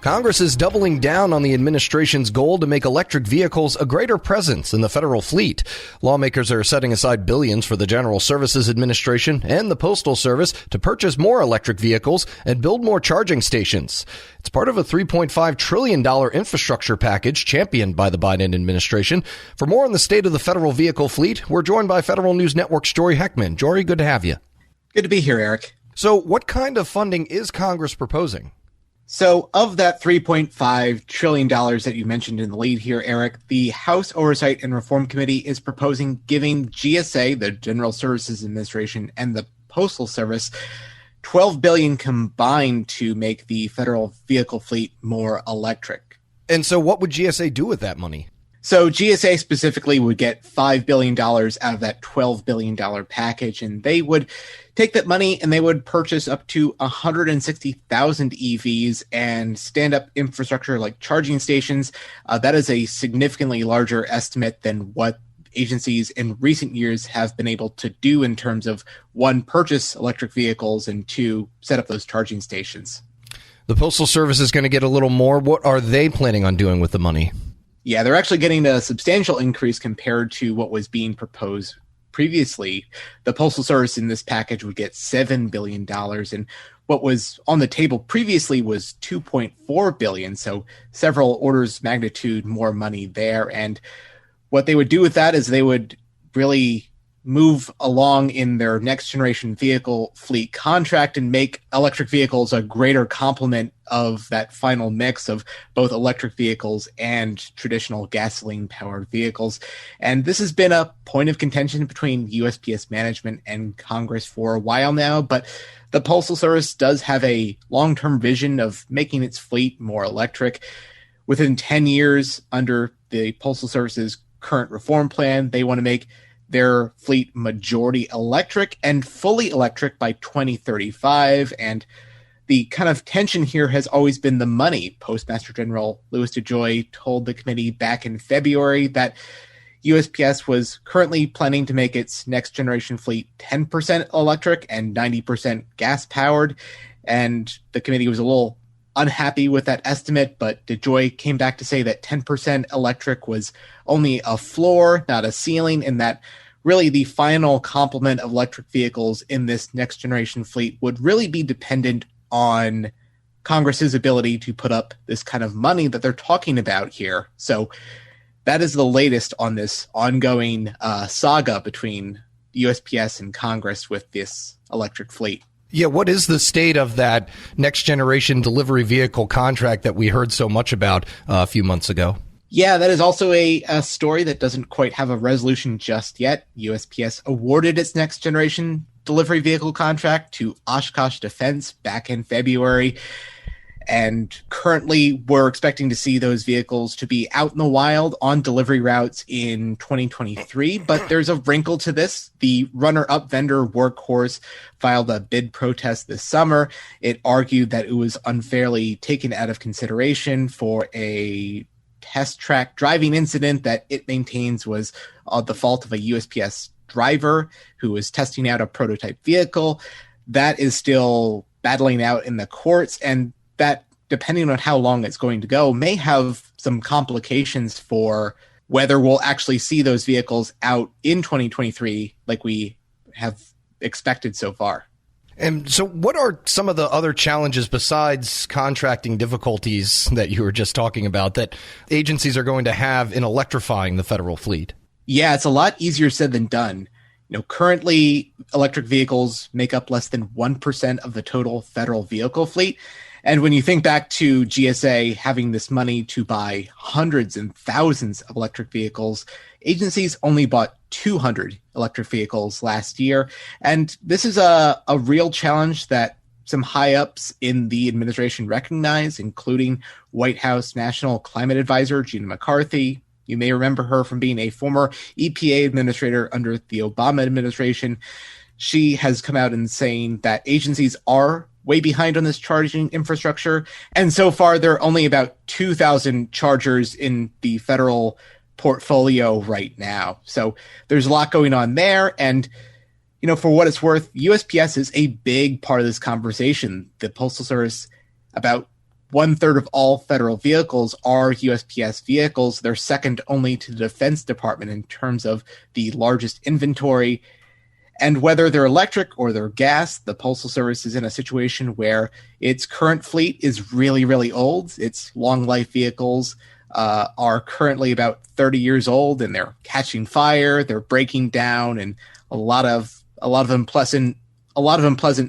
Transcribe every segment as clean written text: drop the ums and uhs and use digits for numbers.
Congress is doubling down on the administration's goal to make electric vehicles a greater presence in the federal fleet. Lawmakers are setting aside billions for the General Services Administration and the Postal Service to purchase more electric vehicles and build more charging stations. It's part of a $3.5 trillion infrastructure package championed by the Biden administration. For more on the state of the federal vehicle fleet, we're joined by Federal News Network's Jory Heckman. Jory, good to have you. Good to be here, Eric. So what kind of funding is Congress proposing? So of that $3.5 trillion that you mentioned in the lead here, Eric, the House Oversight and Reform Committee is proposing giving GSA, the General Services Administration, and the Postal Service $12 billion combined to make the federal vehicle fleet more electric. And so what would GSA do with that money? So GSA specifically would get $5 billion out of that $12 billion package, and they would take that money and they would purchase up to 160,000 EVs and stand up infrastructure like charging stations. That is a significantly larger estimate than what agencies in recent years have been able to do in terms of, one, purchase electric vehicles, and two, set up those charging stations. The Postal Service is going to get a little more. What are they planning on doing with the money? Yeah, they're actually getting a substantial increase compared to what was being proposed previously. The Postal Service in this package would get $7 billion, and what was on the table previously was $2.4 billion, so several orders of magnitude more money there. And what they would do with that is they would really move along in their next generation vehicle fleet contract and make electric vehicles a greater complement of that final mix of both electric vehicles and traditional gasoline powered vehicles. And this has been a point of contention between USPS management and Congress for a while now, but the Postal Service does have a long-term vision of making its fleet more electric. Within 10 years, under the Postal Service's current reform plan, they want to make their fleet majority electric and fully electric by 2035. And the kind of tension here has always been the money. Postmaster General Louis DeJoy told the committee back in February that USPS was currently planning to make its next generation fleet 10% electric and 90% gas powered. And the committee was a little unhappy with that estimate, but DeJoy came back to say that 10% electric was only a floor, not a ceiling, and that really the final complement of electric vehicles in this next generation fleet would really be dependent on Congress's ability to put up this kind of money that they're talking about here. So that is the latest on this ongoing saga between USPS and Congress with this electric fleet. Yeah, what is the state of that next generation delivery vehicle contract that we heard so much about a few months ago? Yeah, that is also a story that doesn't quite have a resolution just yet. USPS awarded its next generation delivery vehicle contract to Oshkosh Defense back in February. And currently, we're expecting to see those vehicles to be out in the wild on delivery routes in 2023. But there's a wrinkle to this. The runner-up vendor Workhorse filed a bid protest this summer. It argued that it was unfairly taken out of consideration for a test track driving incident that it maintains was the fault of a USPS driver who was testing out a prototype vehicle. That is still battling out in the courts, and that, depending on how long it's going to go, may have some complications for whether we'll actually see those vehicles out in 2023 like we have expected so far. And so what are some of the other challenges besides contracting difficulties that you were just talking about that agencies are going to have in electrifying the federal fleet? Yeah, it's a lot easier said than done. Currently, electric vehicles make up less than 1% of the total federal vehicle fleet. And when you think back to GSA having this money to buy hundreds and thousands of electric vehicles, agencies only bought 200 electric vehicles last year. And this is a real challenge that some high-ups in the administration recognize, including White House National Climate Advisor Gina McCarthy. You may remember her from being a former EPA administrator under the Obama administration. She has come out and saying that agencies are way behind on this charging infrastructure. And so far, there are only about 2,000 chargers in the federal portfolio right now. So there's a lot going on there. And, for what it's worth, USPS is a big part of this conversation. The Postal Service, about 1/3 of all federal vehicles are USPS vehicles. They're second only to the Defense Department in terms of the largest inventory. And whether they're electric or they're gas, the Postal Service is in a situation where its current fleet is really, really old. Its long life vehicles are currently about 30 years old, and they're catching fire, they're breaking down, and a lot of unpleasant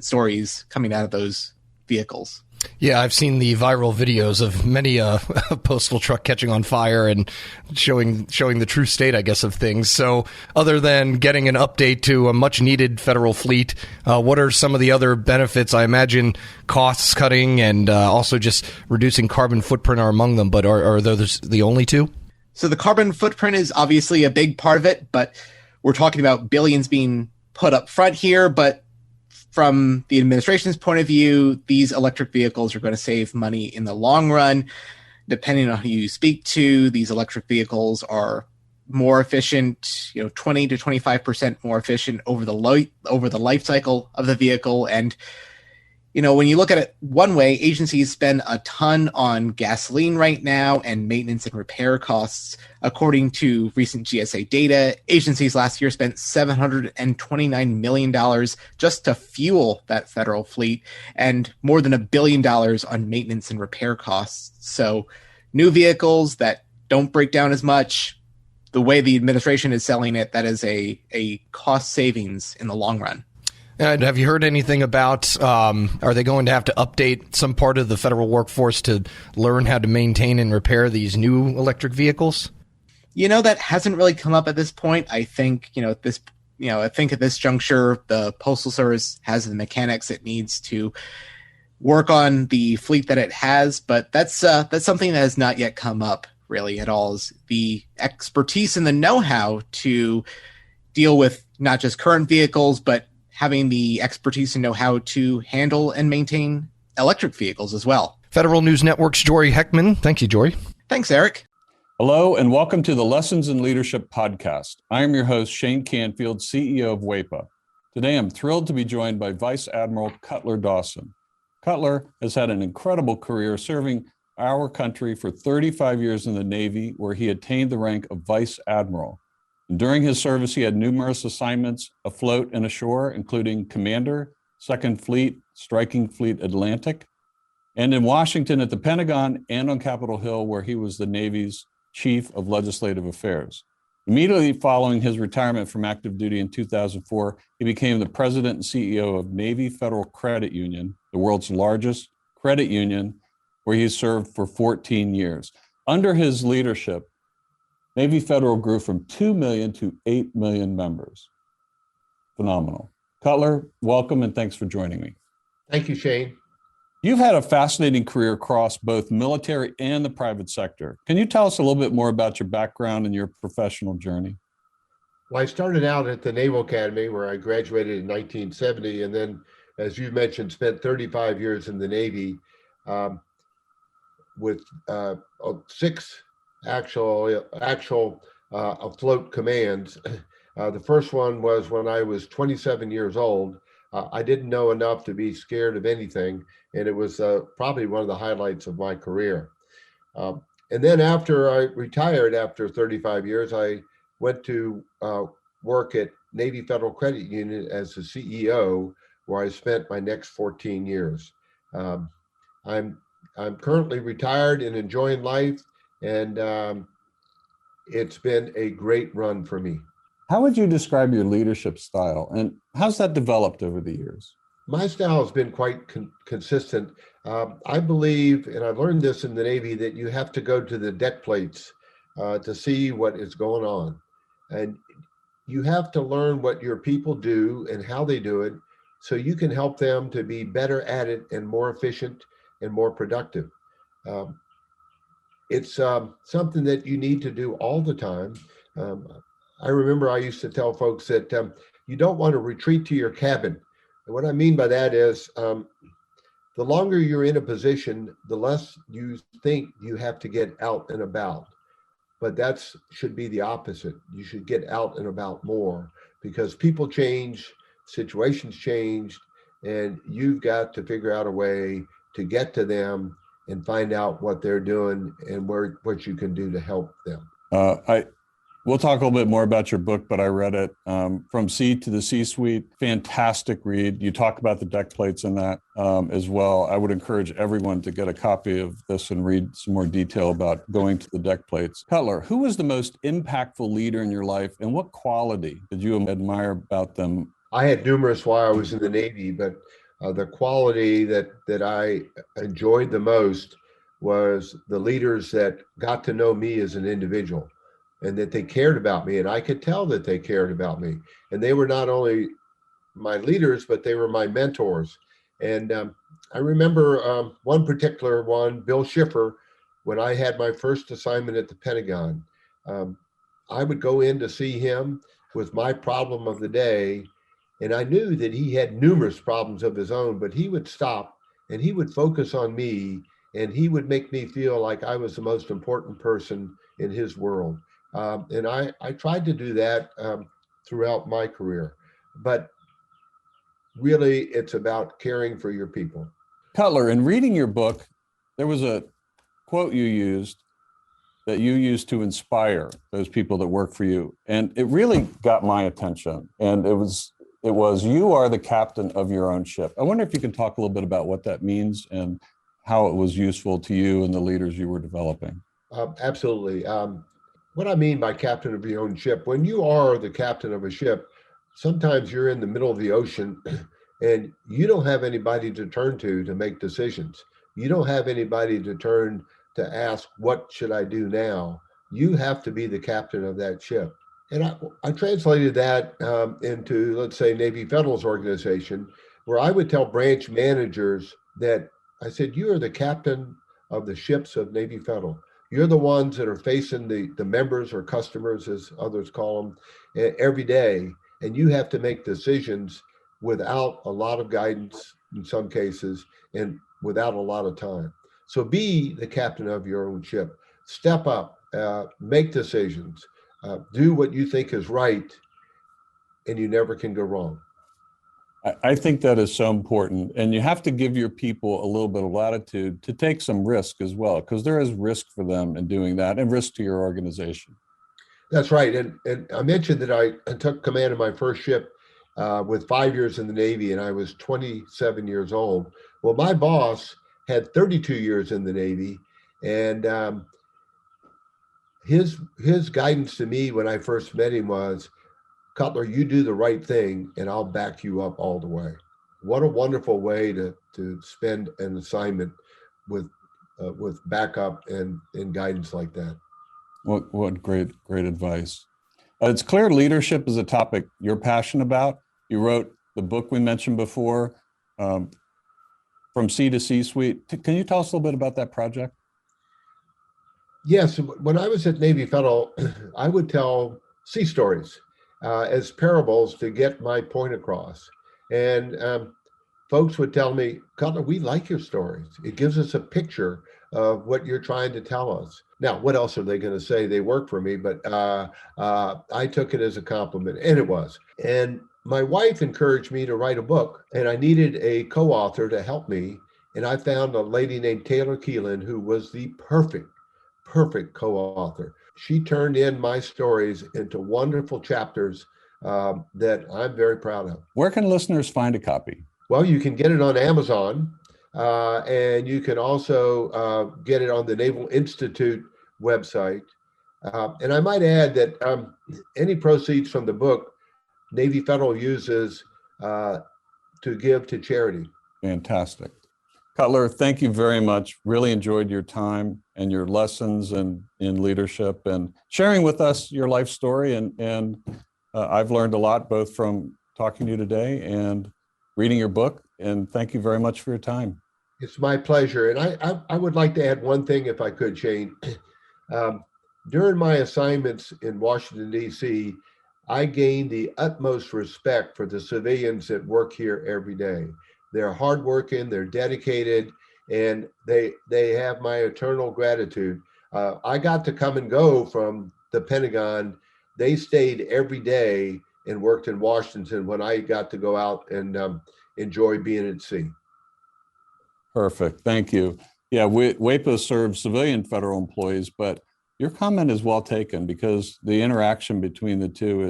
stories coming out of those vehicles. Yeah, I've seen the viral videos of many a postal truck catching on fire and showing the true state, I guess, of things. So other than getting an update to a much-needed federal fleet, what are some of the other benefits? I imagine costs cutting and also just reducing carbon footprint are among them, but are those the only two? So the carbon footprint is obviously a big part of it, but we're talking about billions being put up front here, but from the administration's point of view, these electric vehicles are going to save money in the long run. Depending on who you speak to, these electric vehicles are more efficient, 20 to 25% more efficient over the life cycle of the vehicle. And when you look at it one way, agencies spend a ton on gasoline right now and maintenance and repair costs. According to recent GSA data, agencies last year spent $729 million just to fuel that federal fleet and more than $1 billion on maintenance and repair costs. So new vehicles that don't break down as much, the way the administration is selling it, that is a cost savings in the long run. And have you heard anything about, are they going to have to update some part of the federal workforce to learn how to maintain and repair these new electric vehicles? That hasn't really come up at this point. I think, at this juncture, the Postal Service has the mechanics it needs to work on the fleet that it has, but that's something that has not yet come up really at all, is the expertise and the know-how to deal with not just current vehicles, but having the expertise and know-how to handle and maintain electric vehicles as well. Federal News Network's Jory Heckman. Thank you, Jory. Thanks, Eric. Hello, and welcome to the Lessons in Leadership podcast. I am your host, Shane Canfield, CEO of WEPA. Today, I'm thrilled to be joined by Vice Admiral Cutler Dawson. Cutler has had an incredible career serving our country for 35 years in the Navy, where he attained the rank of Vice Admiral. And during his service, he had numerous assignments afloat and ashore, including Commander, 2nd Fleet, Striking Fleet Atlantic, and in Washington at the Pentagon and on Capitol Hill, where he was the Navy's Chief of Legislative Affairs. Immediately following his retirement from active duty in 2004, he became the president and CEO of Navy Federal Credit Union, the world's largest credit union, where he served for 14 years. Under his leadership, Navy Federal grew from 2 million to 8 million members. Phenomenal. Cutler, welcome and thanks for joining me. Thank you, Shane. You've had a fascinating career across both military and the private sector. Can you tell us a little bit more about your background and your professional journey? Well, I started out at the Naval Academy, where I graduated in 1970, and then, as you mentioned, spent 35 years in the Navy with 6 actual afloat commands. The first one was when I was 27 years old. I didn't know enough to be scared of anything, and it was probably one of the highlights of my career. And then after I retired, after 35 years, I went to work at Navy Federal Credit Union as the CEO, where I spent my next 14 years. I'm currently retired and enjoying life, and it's been a great run for me. How would you describe your leadership style, and how's that developed over the years? My style has been quite consistent. I believe, and I've learned this in the Navy, that you have to go to the deck plates to see what is going on. And you have to learn what your people do and how they do it, so you can help them to be better at it and more efficient and more productive. It's something that you need to do all the time. I remember I used to tell folks that you don't want to retreat to your cabin. And what I mean by that is the longer you're in a position, the less you think you have to get out and about. But that should be the opposite. You should get out and about more, because people change, situations change, and you've got to figure out a way to get to them and find out what they're doing and what you can do to help them. We'll talk a little bit more about your book, but I read it, From C to the C-Suite. Fantastic read. You talk about the deck plates in that as well. I would encourage everyone to get a copy of this and read some more detail about going to the deck plates. Cutler, who was the most impactful leader in your life, and what quality did you admire about them? I had numerous while I was in the Navy, but the quality that I enjoyed the most was the leaders that got to know me as an individual, and that they cared about me, and I could tell that they cared about me. And they were not only my leaders, but they were my mentors. And I remember one particular one, Bill Schiffer, when I had my first assignment at the Pentagon. I would go in to see him with my problem of the day, and I knew that he had numerous problems of his own, but he would stop and he would focus on me, and he would make me feel like I was the most important person in his world. And I tried to do that throughout my career, but really it's about caring for your people. Cutler, in reading your book, there was a quote you used to inspire those people that work for you. And it really got my attention. And it was, you are the captain of your own ship. I wonder if you can talk a little bit about what that means and how it was useful to you and the leaders you were developing. Absolutely. What I mean by captain of your own ship, when you are the captain of a ship, sometimes you're in the middle of the ocean and you don't have anybody to turn to make decisions. You don't have anybody to turn to ask, what should I do now? You have to be the captain of that ship. And I translated that into, let's say, Navy Federal's organization, where I would tell branch managers that I said, you are the captain of the ships of Navy Federal. You're the ones that are facing the members or customers, as others call them, every day. And you have to make decisions without a lot of guidance in some cases and without a lot of time. So be the captain of your own ship. Step up, make decisions, do what you think is right, and you never can go wrong. I think that is so important. And you have to give your people a little bit of latitude to take some risk as well, because there is risk for them in doing that and risk to your organization. That's right. And I mentioned that I took command of my first ship with 5 years in the Navy, and I was 27 years old. Well, my boss had 32 years in the Navy, and his guidance to me when I first met him was, Cutler, you do the right thing and I'll back you up all the way. What a wonderful way to spend an assignment with backup and guidance like that. What great advice. It's clear leadership is a topic you're passionate about. You wrote the book we mentioned before, From C to C-Suite. Can you tell us a little bit about that project? Yes, when I was at Navy Federal, I would tell sea stories as parables to get my point across. And folks would tell me, Cutler, we like your stories. It gives us a picture of what you're trying to tell us. Now, what else are they going to say? They work for me, but I took it as a compliment, and it was. And my wife encouraged me to write a book, and I needed a co-author to help me. And I found a lady named Taylor Keelan, who was the perfect co-author. She turned in my stories into wonderful chapters that I'm very proud of. Where can listeners find a copy? Well, you can get it on Amazon, and you can also get it on the Naval Institute website. And I might add that any proceeds from the book, Navy Federal uses to give to charity. Fantastic. Cutler, thank you very much. Really enjoyed your time and your lessons in leadership and sharing with us your life story. And I've learned a lot, both from talking to you today and reading your book. And thank you very much for your time. It's my pleasure. And I would like to add one thing, if I could, Shane. During my assignments in Washington, D.C., I gained the utmost respect for the civilians that work here every day. They're hardworking, they're dedicated, and they have my eternal gratitude. I got to come and go from the Pentagon. They stayed every day and worked in Washington when I got to go out and enjoy being at sea. Perfect. Thank you. Yeah, WEPA serves civilian federal employees, but your comment is well taken because the interaction between the two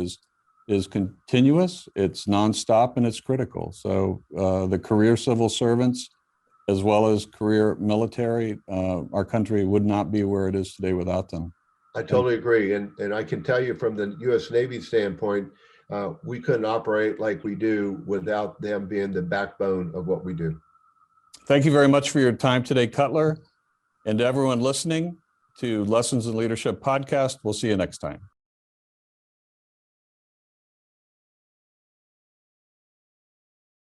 is continuous, it's nonstop, and it's critical. So the career civil servants, as well as career military, our country would not be where it is today without them. I totally agree. And I can tell you from the U.S. Navy standpoint, we couldn't operate like we do without them being the backbone of what we do. Thank you very much for your time today, Cutler. And to everyone listening to Lessons in Leadership podcast, we'll see you next time.